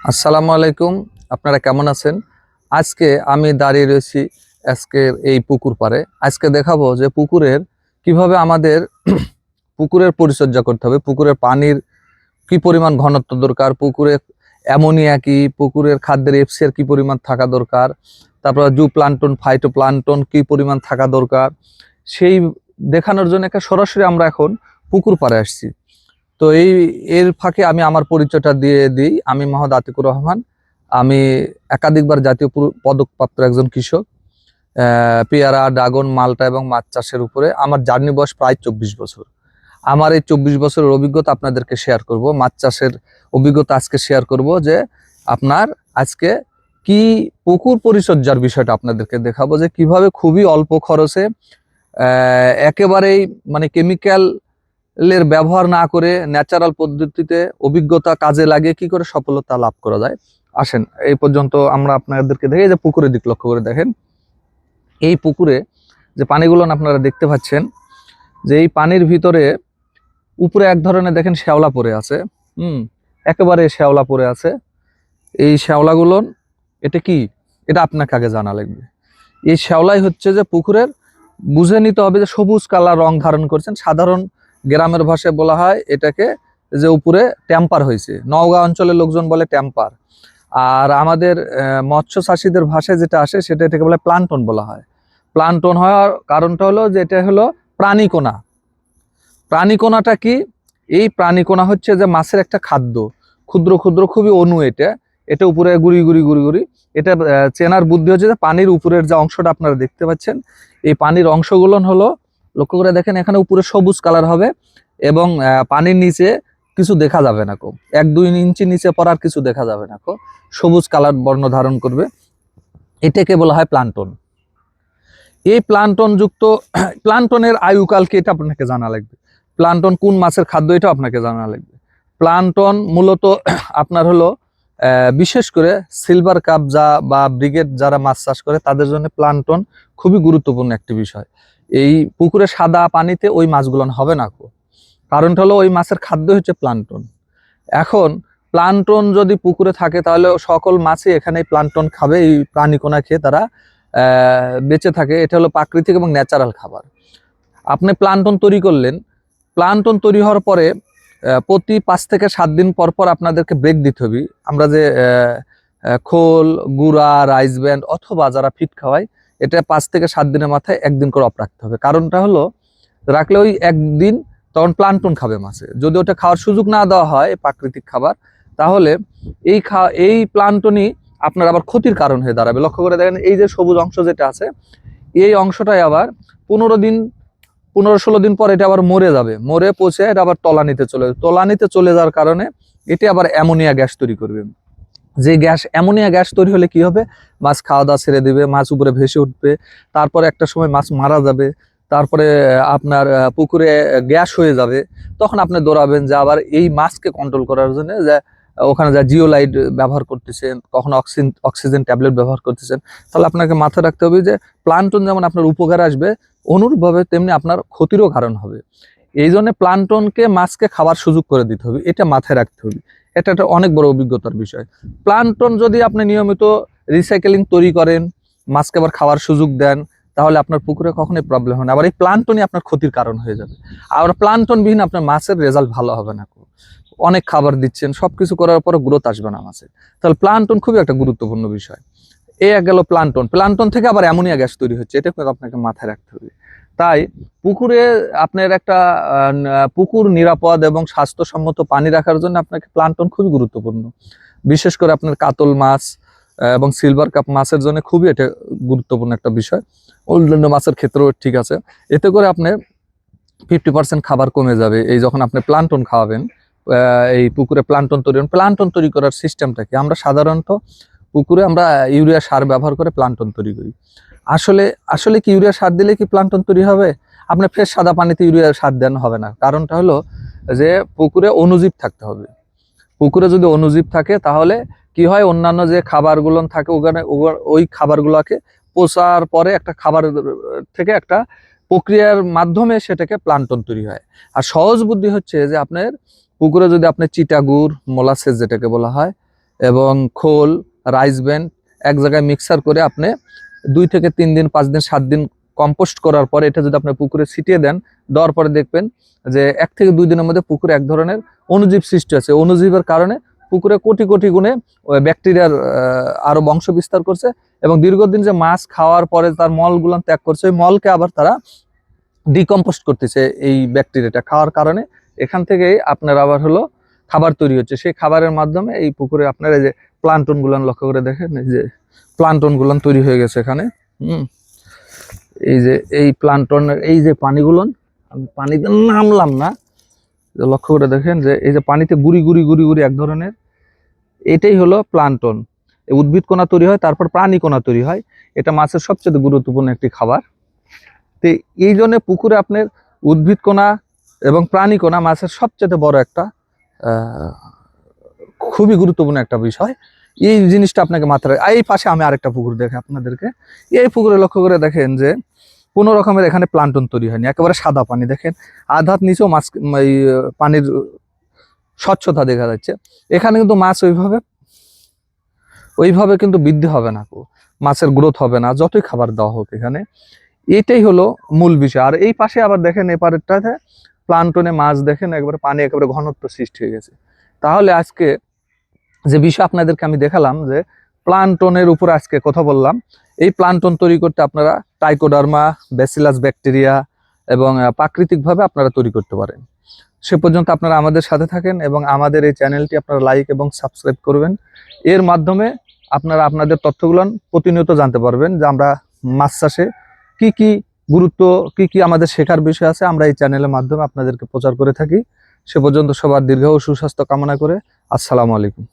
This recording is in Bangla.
আসসালামু আলাইকুম। আপনারা কেমন আছেন? আজকে আমি দাঁড়িয়ে রয়েছি আজকের এই পুকুর পাড়ে। আজকে দেখাবো যে পুকুরের কিভাবে আমাদের পুকুরের পরিচর্যা করতে হবে, পুকুরের পানির কি পরিমাণ ঘনত্ব দরকার, পুকুরে অ্যামোনিয়া কি, পুকুরের খাদ্যের এফসিআর কি পরিমাণ থাকা দরকার, তারপর জু প্লান্টন, ফাইটো প্লান্টন কি পরিমাণ থাকা দরকার, সেই দেখানোর জন্য একটা সরাসরি আমরা এখন পুকুর পাড়ে আসছি। তো এর ফাঁকে আমি আমার পরিচয়টা দিয়ে দিই। আমি মোহাম্মদ আতিকুর রহমান। আমি একাধিকবার জাতীয় পদকপ্রাপ্ত একজন কৃষক। পেয়ারা, ড্রাগন, মালটা এবং মাছ চাষের উপরে আমার জার্নি বয়স প্রায় 24 বছর। আমার এই 24 বছরের অভিজ্ঞতা আপনাদেরকে শেয়ার করব। মাছ চাষের অভিজ্ঞতা আজকে শেয়ার করব যে আপনার আজকে কি পুকুর পরিচর্যার বিষয়টা আপনাদেরকে দেখাবো যে কিভাবে খুবই অল্প খরচে একেবারেই মানে কেমিক্যাল এর ব্যবহার না করে ন্যাচারাল পদ্ধতিতে অভিজ্ঞতা কাজে লাগিয়ে কি করে সফলতা লাভ করা যায়। আসেন এই পর্যন্ত আমরা আপনাদেরকে দেখি যে পুকুরের দিক লক্ষ্য করে দেখেন। এই পুকুরে যে পানিগুলো আপনারা দেখতে পাচ্ছেন, যে এই পানির ভিতরে উপরে এক ধরনের দেখেন শ্যাওলা পড়ে আছে। একেবারে শ্যাওলা পড়ে আছে। এই শ্যাওলাগুলো এটা কি, এটা আপনাকে আগে জানা লাগবে। এই শ্যাওলাই হচ্ছে যে পুকুরের, বুঝে নিতে হবে যে সবুজ কালার রং ধারণ করছেন। সাধারণ গ্রামের ভাষায় বলা হয় এটাকে যে উপরে ট্যাম্পার হয়েছে। নওগাঁ অঞ্চলের লোকজন বলে ট্যাম্পার। আর আমাদের মৎস্য চাষীদের ভাষায় যেটা আসে সেটা এটাকে বলে প্লান্টন বলা হয়। প্লান্টন হওয়ার কারণটা হলো যে এটা হলো প্রাণীকণা। প্রাণীকণাটা কি? এই প্রাণীকণা হচ্ছে যে মাছের একটা খাদ্য, ক্ষুদ্র ক্ষুদ্র খুবই অণু। এটা এটা উপরে গুড়ি গুড়ি গুড়ি গুড়ি। এটা চেনার বুদ্ধি হচ্ছে যে পানির উপরের যে অংশটা আপনারা দেখতে পাচ্ছেন, এই পানির অংশগুলো হলো, লক্ষ্য করে দেখেন এখানে উপরে সবুজ কালার হবে এবং পানির নিচে কিছু দেখা যাবে না, 1-2 ইঞ্চি নিচে পড়ার কিছু দেখা যাবে না, সবুজ কালার বর্ণ ধারণ করবে। এটাকে বলা হয় প্লান্টন। এই প্লান্টন যুক্ত প্লান্টনের আয়ুকাল কি এটা আপনাকে জানা লাগবে। প্লান্টন কোন মাছের খাদ্য এটা আপনাকে জানা লাগবে। প্লান্টন মূলত আপনার হলো বিশেষ করে সিলভার কাপ বা ব্রিগেড যারা মাছ চাষ করে তাদের জন্য প্লান্টন খুবই গুরুত্বপূর্ণ একটি বিষয়। এই পুকুরে সাদা পানিতে ওই মাছগুলো হবে না, কারণটা হলো ওই মাছের খাদ্য হচ্ছে প্লান্টন। এখন প্লান্টন যদি পুকুরে থাকে তাহলে সকল মাছই এখানে প্লান্টন খাবে, এই প্রাণীকণা খেয়ে তারা বেঁচে থাকে। এটা হলো প্রাকৃতিক এবং ন্যাচারাল খাবার। আপনি প্লান্টন তৈরি করলেন, প্লান্টন তৈরি হওয়ার পরে প্রতি 5 থেকে 7 দিন পর পর আপনাদেরকে ব্রেক দিতে হবে। আমরা যে খোল, গুঁড়া, রাইস ব্যান্ড অথবা যারা ফিট খাওয়ায়, এটা 5 থেকে 7 দিনের মাথায় একদিন করে অফ রাখতে হবে। কারণটা হলো রাখলে ওই একদিন তখন প্লান্টন খাবে মাছে। যদি ওটা খাওয়ার সুযোগ না দেওয়া হয় প্রাকৃতিক খাবার, তাহলে এই প্লান্টনই আপনার আবার ক্ষতির কারণ হয়ে দাঁড়াবে। লক্ষ্য করে দেখেন এই যে সবুজ অংশ যেটা আছে, এই অংশটাই আবার 15-16 দিন পর এটা আবার মরে যাবে, মরে পচে এটা আবার তলানিতে চলে যাওয়ার কারণে এটি আবার অ্যামোনিয়া গ্যাস তৈরি করবে। যে অ্যামোনিয়া গ্যাস তৈরি হলে কি হবে, মাছ খাওয়া দাওয়া ছেড়ে দিবে, মাছ উপরে ভেসে উঠবে, তারপরে একটা সময় মাছ মারা যাবে, তারপরে আপনার পুকুরে গ্যাস হয়ে যাবে। তখন আপনি দৌড়াবেন যে আবার এই মাছকে কন্ট্রোল করার জন্য যে ওখানে যা জিওলাইট ব্যবহার করতেছেন, কখনো অক্সিজেন ট্যাবলেট ব্যবহার করতেছেন। তাহলে আপনাকে মাথায় রাখতে হবে যে প্লান্টন যেমন আপনার উপকার আসবে, অনুরূপভাবে তেমনি আপনার ক্ষতিরও কারণ হবে। এই জন্য প্লান্টনকে মাছকে খাবার সুযোগ করে দিতে হবে, এটা মাথায় রাখতে হবে। এটা একটা অনেক বড় অভিজ্ঞতার বিষয়। প্লান্টন যদি আপনি নিয়মিত রিসাইকেলিং তৈরি করেন, মাছকে আবার খাওয়ার সুযোগ দেন, তাহলে আপনার পুকুরে কখনোই প্রবলেম হবে না। আবার এই প্লান্টনই আপনার ক্ষতির কারণ হয়ে যাবে। আর প্লান্টন বিহীন আপনার মাছের রেজাল্ট ভালো হবে না। অনেক খাবার দিচ্ছেন, সবকিছু করার পরে গ্রোথ আসবে না মাছের। তাহলে প্লান্টন খুবই একটা গুরুত্বপূর্ণ বিষয়। গেল প্লান্টন। প্লান্টন থেকে আবার অ্যামোনিয়া গ্যাস তৈরি হচ্ছে, এটা আপনাকে মাথায় রাখতে হবে। তাই পুকুরে আপনার একটা পুকুর নিরাপদ এবং স্বাস্থ্যসম্মত পানি রাখার জন্য আপনাকে প্লান্টন খুবই গুরুত্বপূর্ণ। বিশেষ করে আপনার কাতল মাছ এবং সিলভার কাপ মাছের জন্য খুবই এটা গুরুত্বপূর্ণ একটা বিষয়। অন্যান্য মাছের ক্ষেত্রেও ঠিক আছে। এতে করে আপনার 50% খাবার কমে যাবে এই যখন আপনি প্লান্টন খাওয়াবেন। এই পুকুরে প্লান্টন তৈরি করার সিস্টেমটা কি, আমরা সাধারণত পুকুরে আমরা ইউরিয়া সার ব্যবহার করে প্লান্টন তৈরি করি। আসলে কি ইউরিয়া সার দিলে কি প্লান্টন তৈরি হবে? আপনি ফ্রেশ সাদা পানিতে ইউরিয়া সার দেন হবে না। কারণটা হলো যে পুকুরে অণুজীব থাকতে হবে। পুকুরে যদি অণুজীব থাকে তাহলে কি হয়, অন্যান্য যে খাবারগুলো থাকে ওখানে ওই খাবারগুলোকে পচার পরে একটা খাবার থেকে একটা প্রক্রিয়ার মাধ্যমে সেটাকে প্লান্টন তৈরি হয়। আর সহজ বুদ্ধি হচ্ছে যে আপনার পুকুরে যদি আপনি চিটাগুড়, মোলাসেস যেটাকে বলা হয়, এবং খোল, রাইস ব্যান্ড এক জায়গায় মিক্সার করে আপনি 2 থেকে 3 দিন, 5 দিন, 7 দিন কম্পোস্ট করার পরে এটা যদি আপনি পুকুরে ছিটিয়ে দেন, দেওয়ার পরে দেখবেন যে 1 থেকে 2 দিনের মধ্যে পুকুরে এক ধরনের অণুজীব সৃষ্টি হচ্ছে। অণুজীবের কারণে পুকুরে কোটি কোটি গুণে ব্যাকটেরিয়ার আরো বংশ বিস্তার করছে, এবং দীর্ঘদিন যে মাছ খাওয়ার পরে তার মলগুলো ত্যাগ করছে, ওই মলকে আবার তারা ডিকম্পোস্ট করতেছে। এই ব্যাকটেরিয়াটা খাওয়ার কারণে এখান থেকে আপনার আবার হলো খাবার তৈরি হচ্ছে। সেই খাবারের মাধ্যমে এই পুকুরে আপনার এই যে প্লান্টন গুলান লক্ষ্য করে দেখেন, এই যে প্লান্টন গুলান তৈরি হয়ে গেছে এখানে। এই যে এই প্লান্টন, এই যে পানিগুলন, আমি পানিতে নামলাম না, লক্ষ্য করে দেখেন যে এই যে পানিতে গুড়ি গুড়ি গুড়ি গুড়ি এক ধরনের, এটাই হলো প্লান্টন। উদ্ভিদ কণা তৈরি হয়, তারপর প্রাণী কণা তৈরি হয়। এটা মাছের সবচেয়ে গুরুত্বপূর্ণ একটি খাবার। তো এই জন্য পুকুরে আপনার উদ্ভিদ কণা এবং প্রাণী কণা মাছের সবচেয়ে বড় একটা খুবই গুরুত্বপূর্ণ একটা বিষয়। এই জিনিসটা আপনাকে মাথায়, এই পাশে আমি আরেকটা পুকুর দেখে আপনাদেরকে, এই পুকুরে লক্ষ্য করে দেখেন যে কোনো রকমের এখানে প্লান্টন তৈরি হয়নি, একেবারে সাদা পানি। দেখেন আধ হাত নিচেও মাছ, এই পানির স্বচ্ছতা দেখা যাচ্ছে। এখানে কিন্তু মাছ ওইভাবে কিন্তু বৃদ্ধি হবে না, মাছের গ্রোথ হবে না যতই খাবার দেওয়া হোক এখানে। এটাই হলো মূল বিষয়। আর এই পাশে আবার দেখেন এপারেরটাতে প্লান্টনে মাছ, দেখেন একবারে পানি একেবারে ঘনত্ব সৃষ্টি হয়ে গেছে। তাহলে আজকে যে বিষয় আপনাদেরকে আমি দেখালাম যে প্লান্টনের উপর আজকে কথা বললাম, এই প্লান্টন তৈরি করতে আপনারা ট্রাইকোডার্মা, ব্যাসিলাস ব্যাকটেরিয়া এবং প্রাকৃতিকভাবে আপনারা তৈরি করতে পারেন। সে পর্যন্ত আপনারা আমাদের সাথে থাকেন এবং আমাদের এই চ্যানেলটি আপনারা লাইক এবং সাবস্ক্রাইব করবেন। এর মাধ্যমে আপনারা আপনাদের তথ্যগুলো প্রতিনিয়ত জানতে পারবেন যে আমরা মাছ চাষে কি কি গুরুত্ব, কি কি আমাদের শেখার বিষয় আছে, আমরা এই চ্যানেলের মাধ্যমে আপনাদেরকে প্রচার করে থাকি। সে পর্যন্ত সবার দীর্ঘ ও সুস্বাস্থ্য কামনা করে আসসালামু আলাইকুম।